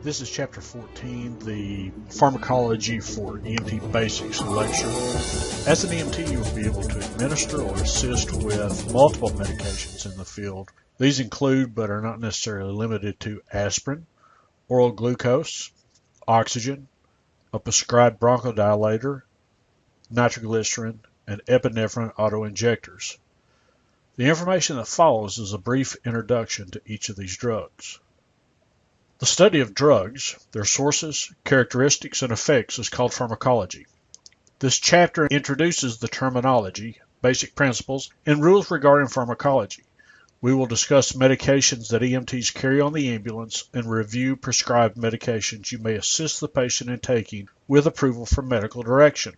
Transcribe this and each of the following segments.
This is Chapter 14, the Pharmacology for EMT Basics lecture. As an EMT, you will be able to administer or assist with multiple medications in the field. These include, but are not necessarily limited to, aspirin, oral glucose, oxygen, a prescribed bronchodilator, nitroglycerin, and epinephrine autoinjectors. The information that follows is a brief introduction to each of these drugs. The study of drugs, their sources, characteristics, and effects is called pharmacology. This chapter introduces the terminology, basic principles, and rules regarding pharmacology. We will discuss medications that EMTs carry on the ambulance and review prescribed medications you may assist the patient in taking with approval from medical direction.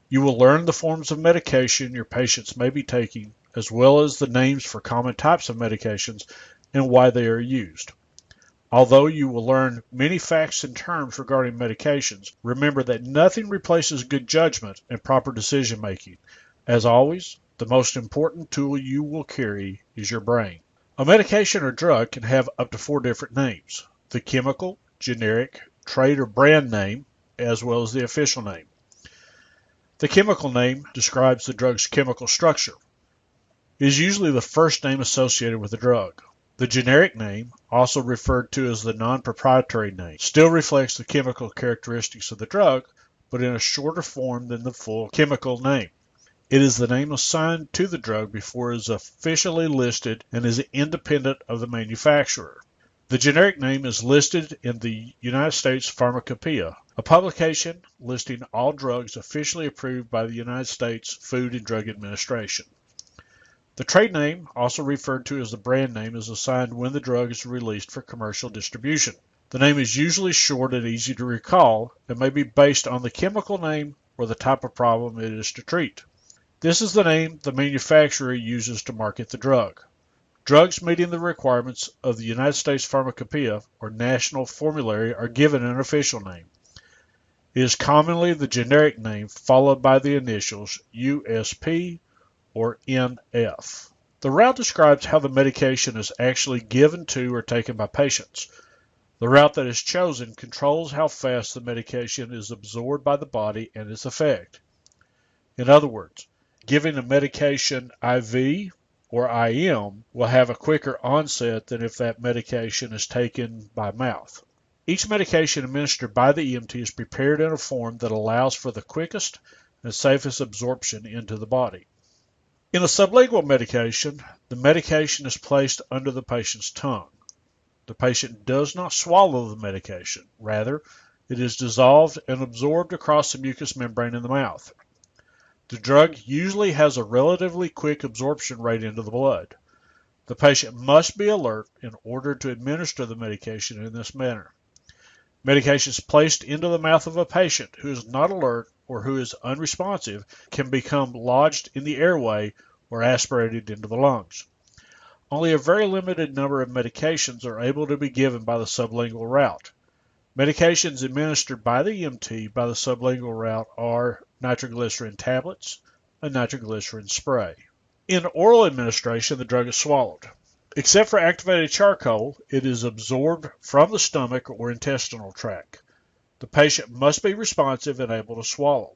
You will learn the forms of medication your patients may be taking, as well as the names for common types of medications and why they are used. Although you will learn many facts and terms regarding medications, remember that nothing replaces good judgment and proper decision making. As always, the most important tool you will carry is your brain. A medication or drug can have up to 4 different names: the chemical, generic, trade or brand name, as well as the official name. The chemical name describes the drug's chemical structure. It is usually the first name associated with the drug. The generic name, also referred to as the non-proprietary name, still reflects the chemical characteristics of the drug, but in a shorter form than the full chemical name. It is the name assigned to the drug before it is officially listed and is independent of the manufacturer. The generic name is listed in the United States Pharmacopoeia, a publication listing all drugs officially approved by the United States Food and Drug Administration. The trade name, also referred to as the brand name, is assigned when the drug is released for commercial distribution. The name is usually short and easy to recall and may be based on the chemical name or the type of problem it is to treat. This is the name the manufacturer uses to market the drug. Drugs meeting the requirements of the United States Pharmacopoeia or National Formulary are given an official name. It is commonly the generic name followed by the initials USP or NF. The route describes how the medication is actually given to or taken by patients. The route that is chosen controls how fast the medication is absorbed by the body and its effect. In other words, giving a medication IV or IM will have a quicker onset than if that medication is taken by mouth. Each medication administered by the EMT is prepared in a form that allows for the quickest and safest absorption into the body. In a sublingual medication, the medication is placed under the patient's tongue. The patient does not swallow the medication. Rather, it is dissolved and absorbed across the mucous membrane in the mouth. The drug usually has a relatively quick absorption rate into the blood. The patient must be alert in order to administer the medication in this manner. Medications placed into the mouth of a patient who is not alert or who is unresponsive can become lodged in the airway or aspirated into the lungs. Only a very limited number of medications are able to be given by the sublingual route. Medications administered by the EMT by the sublingual route are nitroglycerin tablets and nitroglycerin spray. In oral administration, the drug is swallowed. Except for activated charcoal, it is absorbed from the stomach or intestinal tract. The patient must be responsive and able to swallow.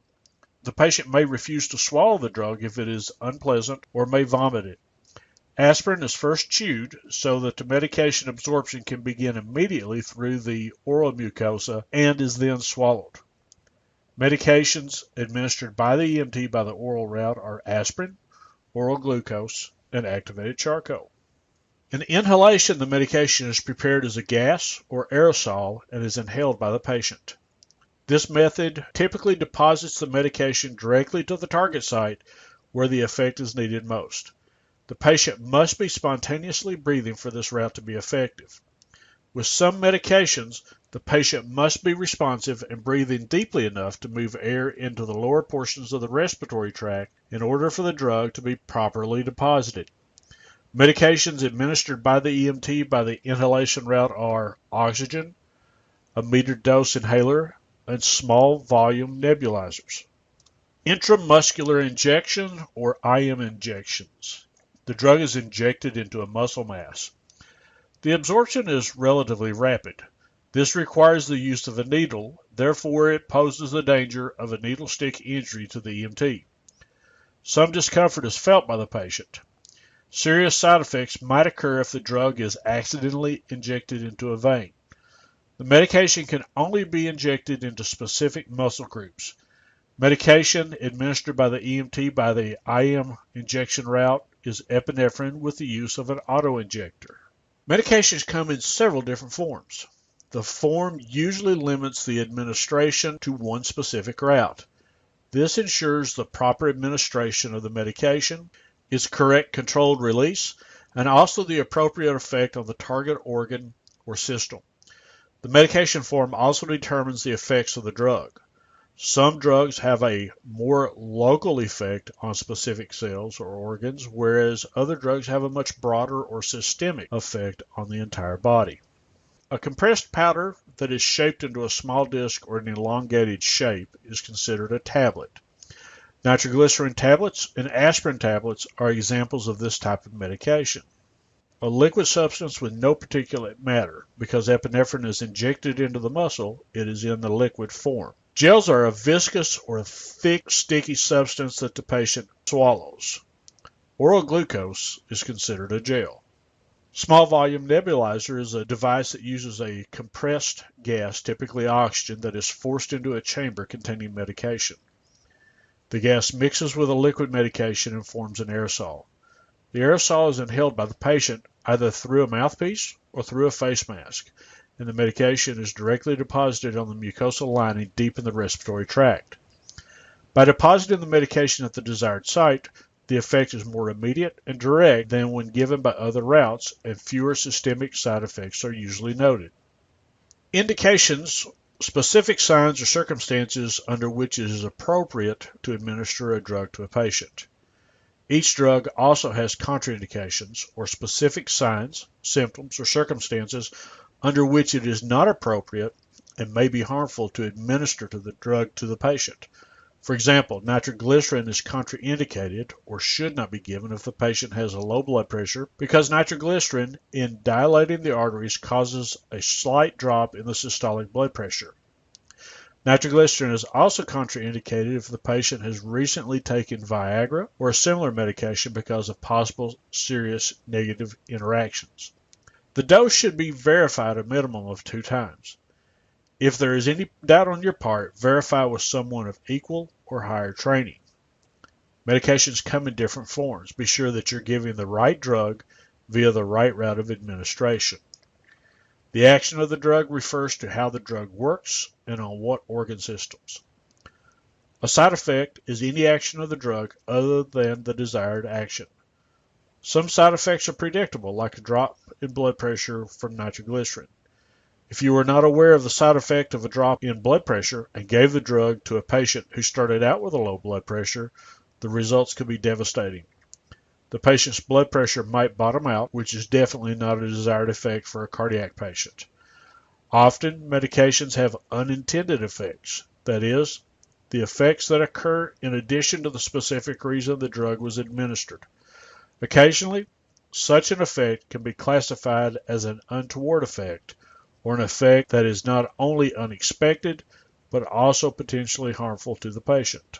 The patient may refuse to swallow the drug if it is unpleasant or may vomit it. Aspirin is first chewed so that the medication absorption can begin immediately through the oral mucosa and is then swallowed. Medications administered by the EMT by the oral route are aspirin, oral glucose, and activated charcoal. In inhalation, the medication is prepared as a gas or aerosol and is inhaled by the patient. This method typically deposits the medication directly to the target site where the effect is needed most. The patient must be spontaneously breathing for this route to be effective. With some medications, the patient must be responsive and breathing deeply enough to move air into the lower portions of the respiratory tract in order for the drug to be properly deposited. Medications administered by the EMT by the inhalation route are oxygen, a metered dose inhaler, and small volume nebulizers. Intramuscular injection or IM injections. The drug is injected into a muscle mass. The absorption is relatively rapid. This requires the use of a needle, therefore it poses the danger of a needle stick injury to the EMT. Some discomfort is felt by the patient. Serious side effects might occur if the drug is accidentally injected into a vein. The medication can only be injected into specific muscle groups. Medication administered by the EMT by the IM injection route is epinephrine with the use of an autoinjector. Medications come in several different forms. The form usually limits the administration to one specific route. This ensures the proper administration of the medication, its correct controlled release, and also the appropriate effect on the target organ or system. The medication form also determines the effects of the drug. Some drugs have a more local effect on specific cells or organs, whereas other drugs have a much broader or systemic effect on the entire body. A compressed powder that is shaped into a small disc or an elongated shape is considered a tablet. Nitroglycerin tablets and aspirin tablets are examples of this type of medication. A liquid substance with no particulate matter. Because epinephrine is injected into the muscle, it is in the liquid form. Gels are a viscous or thick, sticky substance that the patient swallows. Oral glucose is considered a gel. Small volume nebulizer is a device that uses a compressed gas, typically oxygen, that is forced into a chamber containing medication. The gas mixes with a liquid medication and forms an aerosol. The aerosol is inhaled by the patient either through a mouthpiece or through a face mask, and the medication is directly deposited on the mucosal lining deep in the respiratory tract. By depositing the medication at the desired site, the effect is more immediate and direct than when given by other routes, and fewer systemic side effects are usually noted. Indications: specific signs or circumstances under which it is appropriate to administer a drug to a patient. Each drug also has contraindications or specific signs, symptoms, or circumstances under which it is not appropriate and may be harmful to administer the drug to the patient. For example, nitroglycerin is contraindicated or should not be given if the patient has a low blood pressure because nitroglycerin, in dilating the arteries, causes a slight drop in the systolic blood pressure. Nitroglycerin is also contraindicated if the patient has recently taken Viagra or a similar medication because of possible serious negative interactions. The dose should be verified a minimum of 2 times. If there is any doubt on your part, verify with someone of equal or higher training. Medications come in different forms. Be sure that you're giving the right drug via the right route of administration. The action of the drug refers to how the drug works and on what organ systems. A side effect is any action of the drug other than the desired action. Some side effects are predictable, like a drop in blood pressure from nitroglycerin. If you were not aware of the side effect of a drop in blood pressure and gave the drug to a patient who started out with a low blood pressure, the results could be devastating. The patient's blood pressure might bottom out, which is definitely not a desired effect for a cardiac patient. Often, medications have unintended effects, that is, the effects that occur in addition to the specific reason the drug was administered. Occasionally, such an effect can be classified as an untoward effect, or an effect that is not only unexpected, but also potentially harmful to the patient.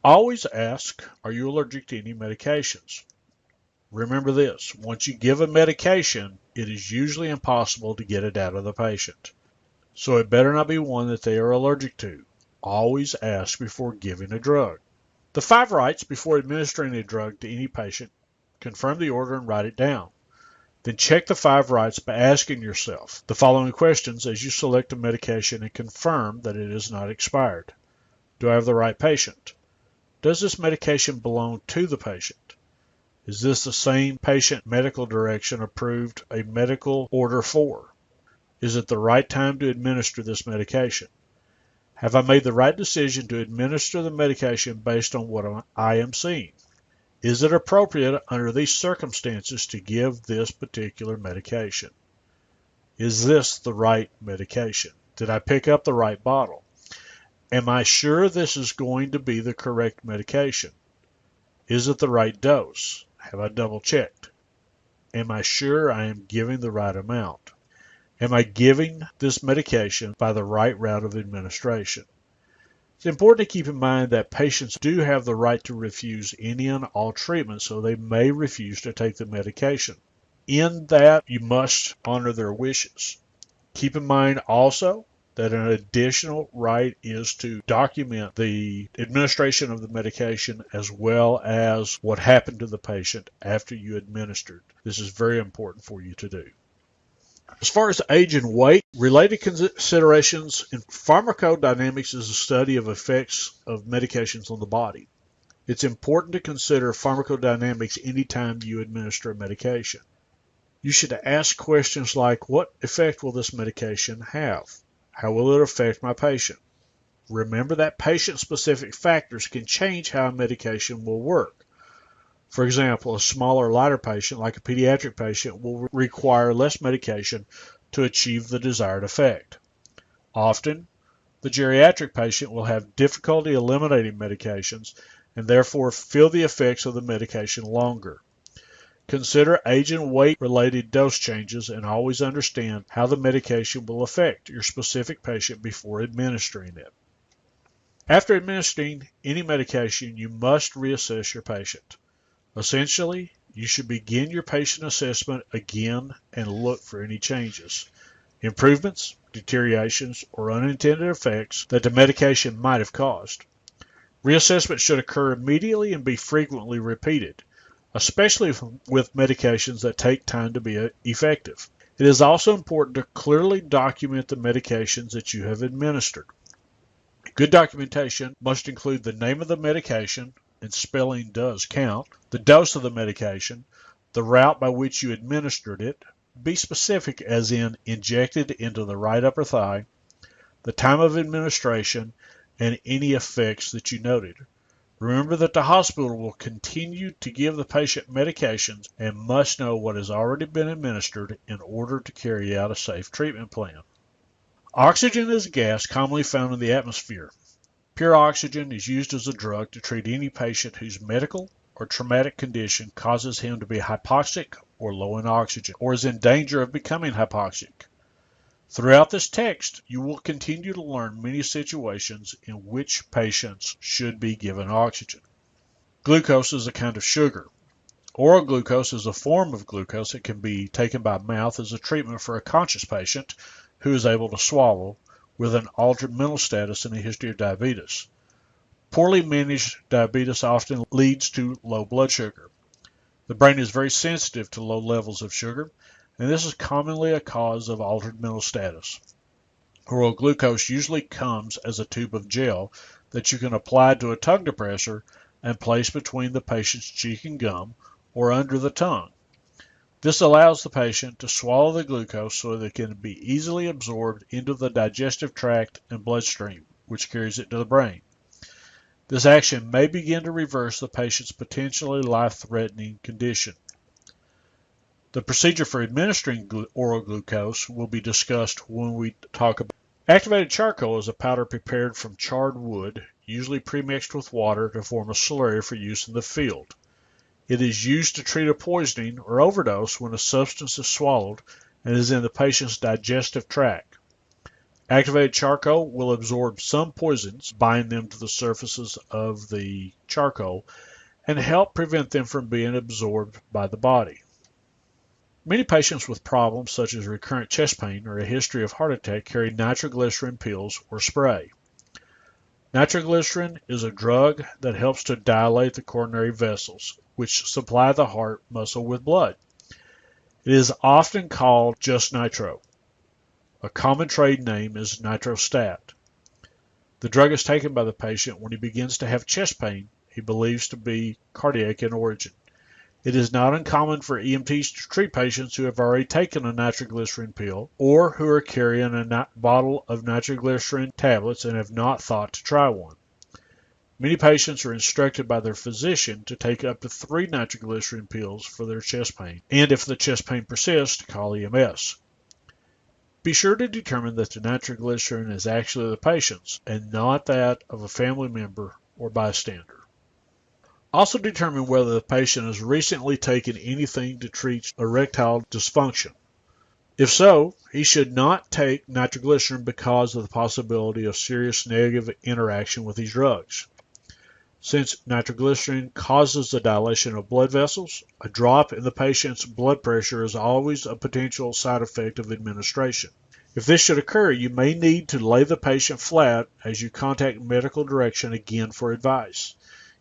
Always ask, are you allergic to any medications? Remember this, once you give a medication, it is usually impossible to get it out of the patient. So it better not be one that they are allergic to. Always ask before giving a drug. The 5 rights before administering a drug to any patient. Confirm the order and write it down. Then check the 5 rights by asking yourself the following questions as you select a medication and confirm that it is not expired. Do I have the right patient? Does this medication belong to the patient? Is this the same patient medical direction approved a medical order for? Is it the right time to administer this medication? Have I made the right decision to administer the medication based on what I am seeing? Is it appropriate under these circumstances to give this particular medication? Is this the right medication? Did I pick up the right bottle? Am I sure this is going to be the correct medication? Is it the right dose? Have I double checked? Am I sure I am giving the right amount? Am I giving this medication by the right route of administration? It's important to keep in mind that patients do have the right to refuse any and all treatment, so they may refuse to take the medication. In that, you must honor their wishes. Keep in mind also that an additional right is to document the administration of the medication as well as what happened to the patient after you administered. This is very important for you to do. As far as age and weight, related considerations in pharmacodynamics is a study of effects of medications on the body. It's important to consider pharmacodynamics anytime you administer a medication. You should ask questions like, what effect will this medication have? How will it affect my patient? Remember that patient-specific factors can change how a medication will work. For example, a smaller, lighter patient, like a pediatric patient, will require less medication to achieve the desired effect. Often, the geriatric patient will have difficulty eliminating medications and therefore feel the effects of the medication longer. Consider age and weight-related dose changes and always understand how the medication will affect your specific patient before administering it. After administering any medication, you must reassess your patient. Essentially, you should begin your patient assessment again and look for any changes, improvements, deteriorations, or unintended effects that the medication might have caused. Reassessment should occur immediately and be frequently repeated, especially with medications that take time to be effective. It is also important to clearly document the medications that you have administered. Good documentation must include the name of the medication, and spelling does count, the dose of the medication, the route by which you administered it, be specific as in injected into the right upper thigh, the time of administration, and any effects that you noted. Remember that the hospital will continue to give the patient medications and must know what has already been administered in order to carry out a safe treatment plan. Oxygen is a gas commonly found in the atmosphere. Pure oxygen is used as a drug to treat any patient whose medical or traumatic condition causes him to be hypoxic or low in oxygen, or is in danger of becoming hypoxic. Throughout this text, you will continue to learn many situations in which patients should be given oxygen. Glucose is a kind of sugar. Oral glucose is a form of glucose that can be taken by mouth as a treatment for a conscious patient who is able to swallow with an altered mental status and a history of diabetes. Poorly managed diabetes often leads to low blood sugar. The brain is very sensitive to low levels of sugar, and this is commonly a cause of altered mental status. Oral glucose usually comes as a tube of gel that you can apply to a tongue depressor and place between the patient's cheek and gum or under the tongue. This allows the patient to swallow the glucose so that it can be easily absorbed into the digestive tract and bloodstream, which carries it to the brain. This action may begin to reverse the patient's potentially life-threatening condition. The procedure for administering oral glucose will be discussed when we talk about. Activated charcoal is a powder prepared from charred wood, usually premixed with water to form a slurry for use in the field. It is used to treat a poisoning or overdose when a substance is swallowed and is in the patient's digestive tract. Activated charcoal will absorb some poisons, bind them to the surfaces of the charcoal, and help prevent them from being absorbed by the body. Many patients with problems such as recurrent chest pain or a history of heart attack carry nitroglycerin pills or spray. Nitroglycerin is a drug that helps to dilate the coronary vessels, which supply the heart muscle with blood. It is often called just nitro. A common trade name is nitrostat. The drug is taken by the patient when he begins to have chest pain he believes to be cardiac in origin. It is not uncommon for EMTs to treat patients who have already taken a nitroglycerin pill or who are carrying a bottle of nitroglycerin tablets and have not thought to try one. Many patients are instructed by their physician to take up to 3 nitroglycerin pills for their chest pain, and if the chest pain persists, to call EMS. Be sure to determine that the nitroglycerin is actually the patient's and not that of a family member or bystander. Also determine whether the patient has recently taken anything to treat erectile dysfunction. If so, he should not take nitroglycerin because of the possibility of serious negative interaction with these drugs. Since nitroglycerin causes the dilation of blood vessels, a drop in the patient's blood pressure is always a potential side effect of administration. If this should occur, you may need to lay the patient flat as you contact medical direction again for advice.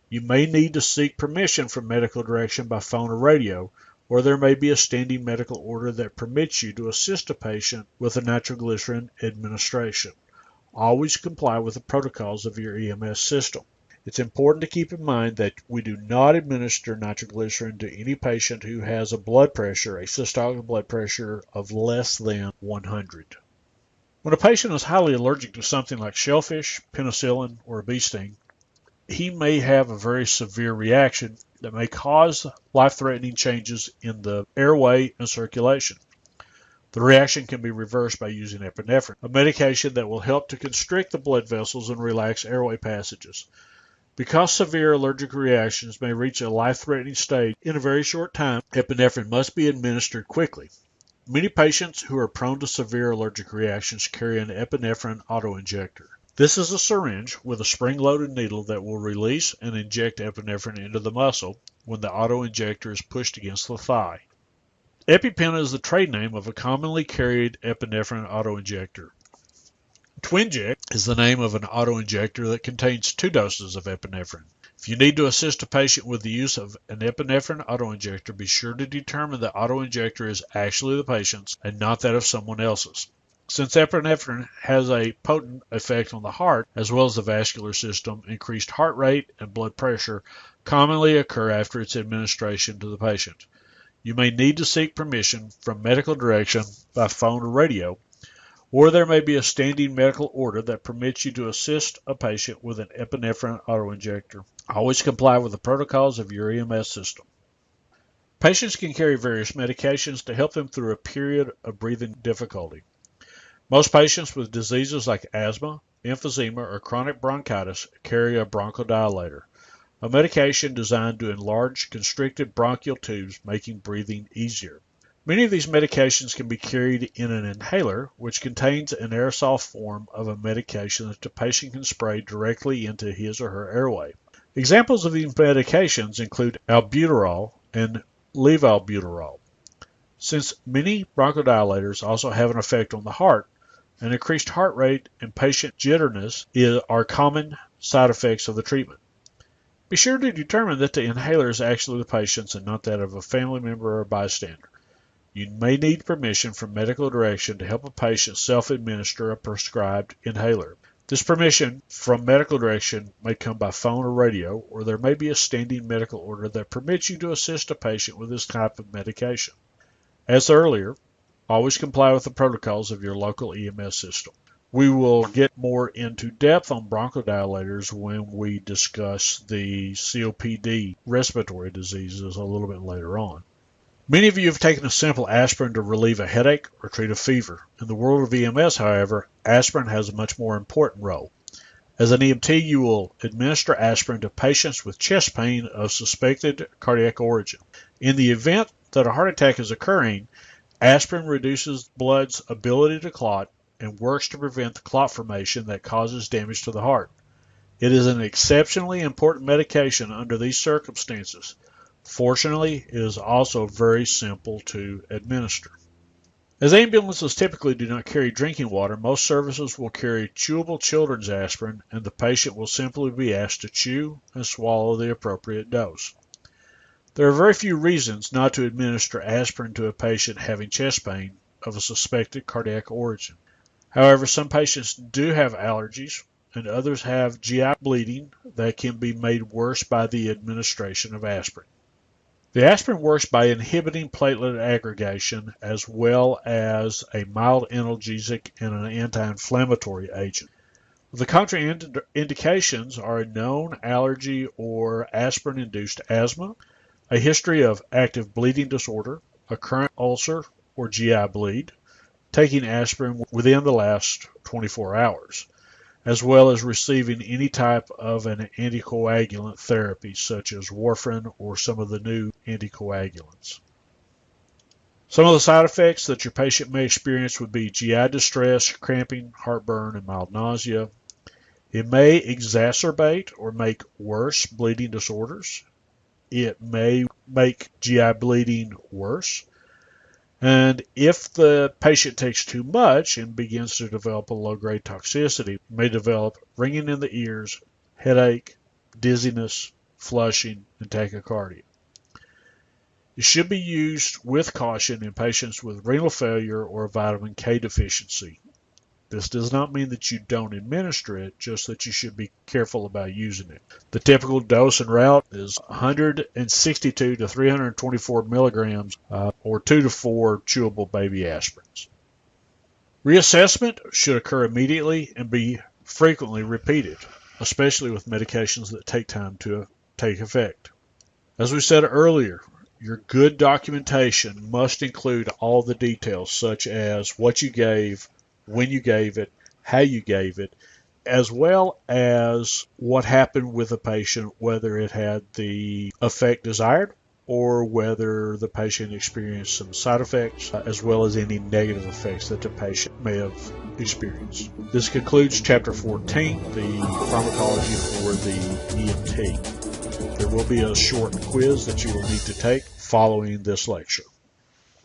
You may need to seek permission from medical direction by phone or radio, or there may be a standing medical order that permits you to assist a patient with a nitroglycerin administration. Always comply with the protocols of your EMS system. It's important to keep in mind that we do not administer nitroglycerin to any patient who has a systolic blood pressure of less than 100. When a patient is highly allergic to something like shellfish, penicillin, or a bee sting, he may have a very severe reaction that may cause life-threatening changes in the airway and circulation. The reaction can be reversed by using epinephrine, a medication that will help to constrict the blood vessels and relax airway passages. Because severe allergic reactions may reach a life-threatening stage in a very short time, epinephrine must be administered quickly. Many patients who are prone to severe allergic reactions carry an epinephrine autoinjector. This is a syringe with a spring-loaded needle that will release and inject epinephrine into the muscle when the autoinjector is pushed against the thigh. EpiPen is the trade name of a commonly carried epinephrine autoinjector. Twinject is the name of an autoinjector that contains 2 doses of epinephrine. If you need to assist a patient with the use of an epinephrine autoinjector, be sure to determine the autoinjector is actually the patient's and not that of someone else's. Since epinephrine has a potent effect on the heart as well as the vascular system, increased heart rate and blood pressure commonly occur after its administration to the patient. You may need to seek permission from medical direction by phone or radio, or there may be a standing medical order that permits you to assist a patient with an epinephrine autoinjector. Always comply with the protocols of your EMS system. Patients can carry various medications to help them through a period of breathing difficulty. Most patients with diseases like asthma, emphysema, or chronic bronchitis carry a bronchodilator, a medication designed to enlarge constricted bronchial tubes, making breathing easier. Many of these medications can be carried in an inhaler, which contains an aerosol form of a medication that the patient can spray directly into his or her airway. Examples of these medications include albuterol and levalbuterol. Since many bronchodilators also have an effect on the heart, an increased heart rate and patient jitteriness are common side effects of the treatment. Be sure to determine that the inhaler is actually the patient's and not that of a family member or a bystander. You may need permission from medical direction to help a patient self-administer a prescribed inhaler. This permission from medical direction may come by phone or radio, or there may be a standing medical order that permits you to assist a patient with this type of medication. As earlier, always comply with the protocols of your local EMS system. We will get more into depth on bronchodilators when we discuss the COPD respiratory diseases a little bit later on. Many of you have taken a simple aspirin to relieve a headache or treat a fever. In the world of EMS, however, aspirin has a much more important role. As an EMT, you will administer aspirin to patients with chest pain of suspected cardiac origin. In the event that a heart attack is occurring, aspirin reduces blood's ability to clot and works to prevent the clot formation that causes damage to the heart. It is an exceptionally important medication under these circumstances. Fortunately, it is also very simple to administer. As ambulances typically do not carry drinking water, most services will carry chewable children's aspirin, and the patient will simply be asked to chew and swallow the appropriate dose. There are very few reasons not to administer aspirin to a patient having chest pain of a suspected cardiac origin. However, some patients do have allergies, and others have GI bleeding that can be made worse by the administration of aspirin. The aspirin works by inhibiting platelet aggregation as well as a mild analgesic and an anti-inflammatory agent. The contraindications are a known allergy or aspirin-induced asthma, a history of active bleeding disorder, a current ulcer or GI bleed, taking aspirin within the last 24 hours, as well as receiving any type of an anticoagulant therapy such as warfarin or some of the new anticoagulants. Some of the side effects that your patient may experience would be GI distress, cramping, heartburn, and mild nausea. It may exacerbate or make worse bleeding disorders. It may make GI bleeding worse. And if the patient takes too much and begins to develop a low-grade toxicity, it may develop ringing in the ears, headache, dizziness, flushing, and tachycardia. It should be used with caution in patients with renal failure or vitamin K deficiency. This does not mean that you don't administer it, just that you should be careful about using it. The typical dose and route is 162 to 324 milligrams or 2 to 4 chewable baby aspirins. Reassessment should occur immediately and be frequently repeated, especially with medications that take time to take effect. As we said earlier, your good documentation must include all the details, such as what you gave, when you gave it, how you gave it, as well as what happened with the patient, whether it had the effect desired or whether the patient experienced some side effects, as well as any negative effects that the patient may have experienced. This concludes Chapter 14, the Pharmacology for the EMT. There will be a short quiz that you will need to take following this lecture.